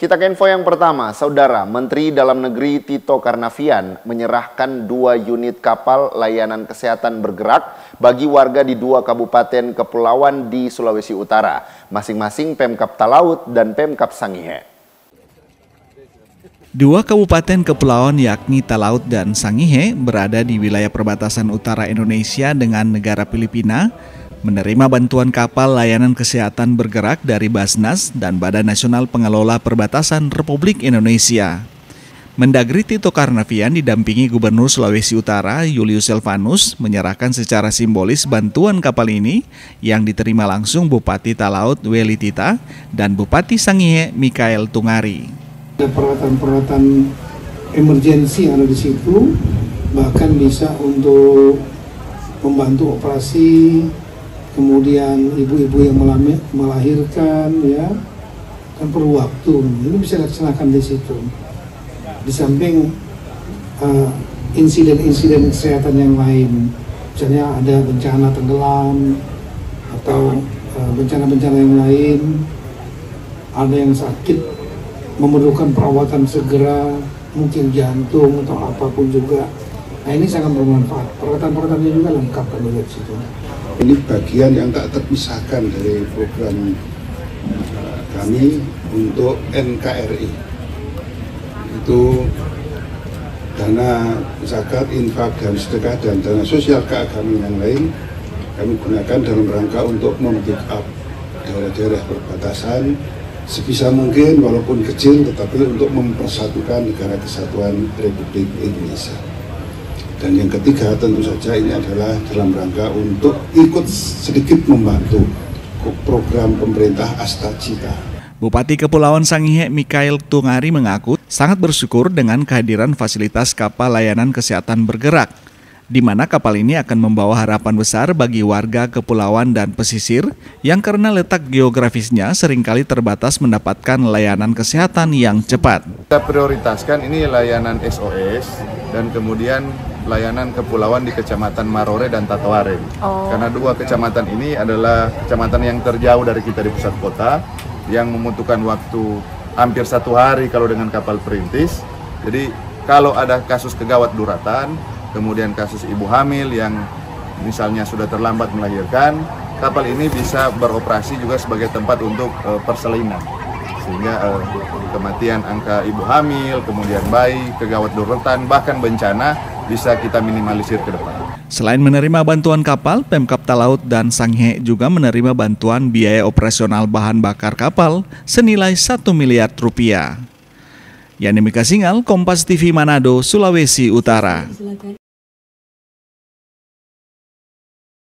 Kita ke info yang pertama, Saudara Menteri Dalam Negeri Tito Karnavian menyerahkan 2 unit kapal layanan kesehatan bergerak bagi warga di 2 kabupaten kepulauan di Sulawesi Utara, masing-masing Pemkab Talaut dan Pemkab Sangihe. 2 kabupaten kepulauan yakni Talaut dan Sangihe berada di wilayah perbatasan utara Indonesia dengan negara Filipina, menerima bantuan kapal layanan kesehatan bergerak dari Basnas dan Badan Nasional Pengelola Perbatasan Republik Indonesia. Mendagri Tito Karnavian didampingi Gubernur Sulawesi Utara Julius Silvanus menyerahkan secara simbolis bantuan kapal ini yang diterima langsung Bupati Talaut Weli Tita dan Bupati Sangihe Mikael Tungari. Ada peralatan-peralatan emergensi yang ada di situ, bahkan bisa untuk membantu operasi, kemudian ibu-ibu yang melahirkan, ya, kan perlu waktu. Ini bisa dilaksanakan di situ. Di samping insiden-insiden kesehatan yang lain, misalnya ada bencana tenggelam atau bencana-bencana yang lain, ada yang sakit memerlukan perawatan segera, mungkin jantung atau apapun juga. Nah, ini sangat bermanfaat. Peralatan-peralatannya juga lengkap kalau lihat situ. Ini bagian yang tak terpisahkan dari program kami untuk NKRI. Itu dana zakat, infak, dan sedekah, dan dana sosial keagamaan yang lain kami gunakan dalam rangka untuk mem-backup daerah-daerah perbatasan sebisa mungkin, walaupun kecil, tetapi untuk mempersatukan Negara Kesatuan Republik Indonesia. Dan yang ketiga tentu saja ini adalah dalam rangka untuk ikut sedikit membantu program pemerintah Astacita. Bupati Kepulauan Sangihe Mikael Tungari mengaku sangat bersyukur dengan kehadiran fasilitas kapal layanan kesehatan bergerak, di mana kapal ini akan membawa harapan besar bagi warga kepulauan dan pesisir yang karena letak geografisnya seringkali terbatas mendapatkan layanan kesehatan yang cepat. Kita prioritaskan ini layanan SOS dan kemudian layanan kepulauan di Kecamatan Marore dan Tatoare. Karena 2 kecamatan ini adalah kecamatan yang terjauh dari kita di pusat kota, yang membutuhkan waktu hampir 1 hari kalau dengan kapal perintis. Jadi kalau ada kasus kegawat daruratan, kemudian kasus ibu hamil yang misalnya sudah terlambat melahirkan, kapal ini bisa beroperasi juga sebagai tempat untuk persalinan. Sehingga kematian angka ibu hamil, kemudian bayi, kegawat daruratan, bahkan bencana bisa kita minimalisir ke depan. Selain menerima bantuan kapal, Pemkab Talaut dan Sangihe juga menerima bantuan biaya operasional bahan bakar kapal senilai 1 miliar rupiah. Yani Mika Singal, Kompas TV Manado, Sulawesi Utara.